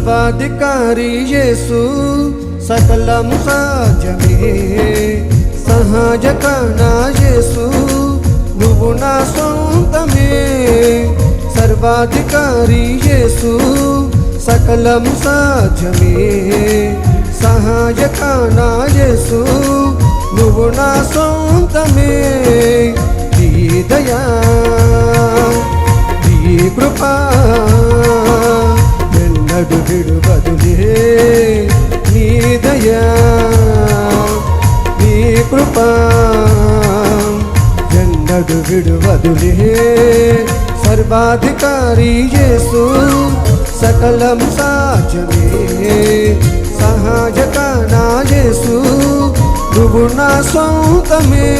సర్వాధికారి యేసు సకలం సాధ్యమే సహజక నా యేసు నువ్వు నా సొంతమే సర్వాధికారి యేసు సకలం సాధ్యమే సహాయక నా యేసు నువ్వు నా సొంతమే నీ దయా నీ కృపా ఎన్నడు విడువదులే నీ దయా నీ కృపా ఎన్నడు విడువదులే సర్వాధికారి యేసు సకలం సాధ్యమే సహాయక నా యేసు నువ్వు నా సొంతమే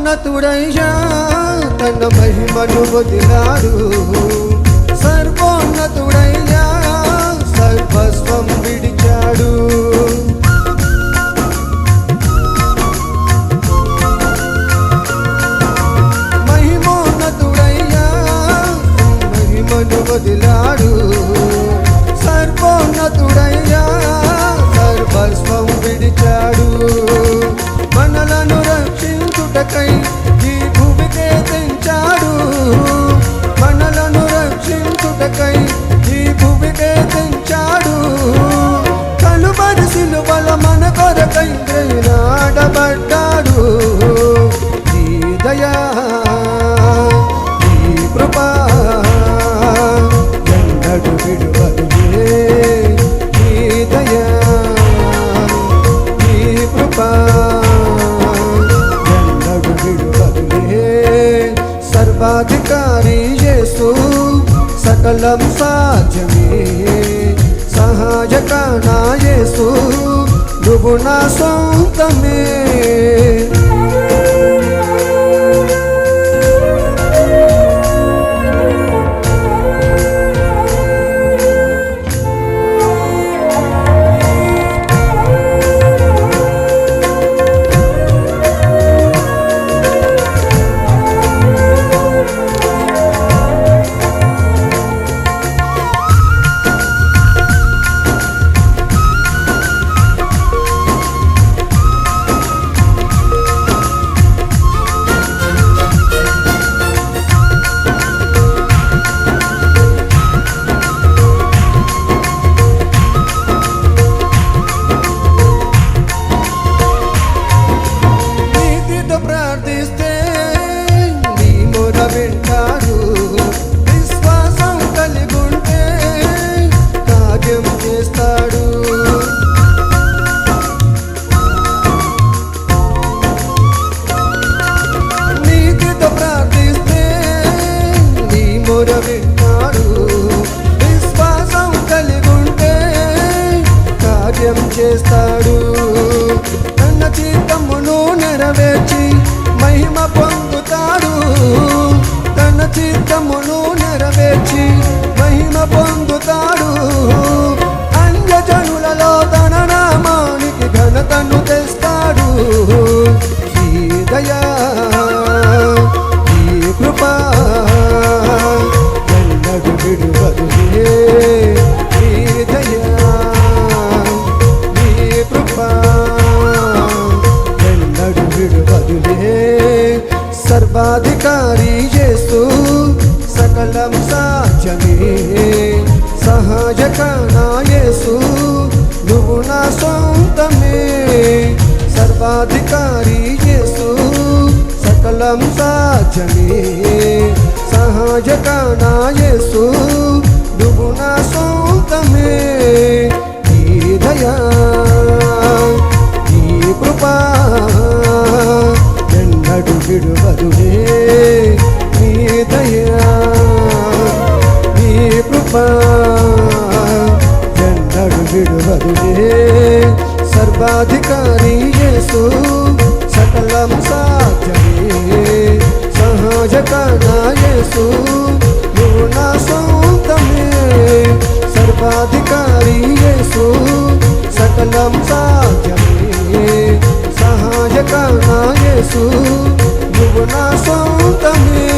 ఉన్నతుడయ్యా తన మహిమను వదిలాడు సర్వోన్నతుడయ్యా సర్వస్వం విడిచాడు మహిమోన్నతుడయ్యా మహిమను వదిలాడు సర్వోన్నతుడయ్యా సర్వస్వం విడిచాడు మనలను రక్షించుటకై ఈ భూమికే తెంచాడు మనలను రక్షించుటకై ఈ భూమికే తెంచాడు కలువరి సిలువల మన కొరకై నాటబడ్డాడు నీ దయా నీ కృపా ఎన్నడు విడువదులే నీ దయా నీ కృపా సర్వాధికారి యేసు సకలం సాధ్యమే సహాయక నా యేసు నువ్వు నా సొంతమే వింటాడు విశ్వాసం కలిగుంటే కార్యం చేస్తాడు నీతితో ప్రార్థిస్తే నీ మొర వింటాడు విశ్వాసం కలిగుంటే కార్యం చేస్తాడు తన చిత్తమును నెరవేర్చి మహిమ పొందుతాడు తన చిత్తమును నెరవేర్చి మహిమ పొందుతాడు అన్యజనులలో తన నామానికి ఘనతను తెస్తాడు ఈ దయా ఈ కృపా ఎన్నడు విడువదులే ఈ దయా ఈ కృపా ఎన్నడు విడువదులే సర్వాధికారి యేసు సకలం సాధ్యమే సహాయక నా యేసు నువ్వు నా సొంతమే. సర్వాధికారి యేసు సకలం సాధ్యమే. సహజక నా యేసు నువ్వు నా సొంతమే. ఈ దయా ఈ కృపా ఎన్నడు విడువదులే. నీ దయా ఈ కృపా ఎన్నడు విడువదులే. సర్వాధికారి యేసు సకలం సాధ్యమే. సహజక నా యేసు నువ్వు నా సొంతమే. సర్వాధికారి యేసు సకలం సాధ్యమే. సహాయక నా యేసు నువ్వు నా సొంతమే.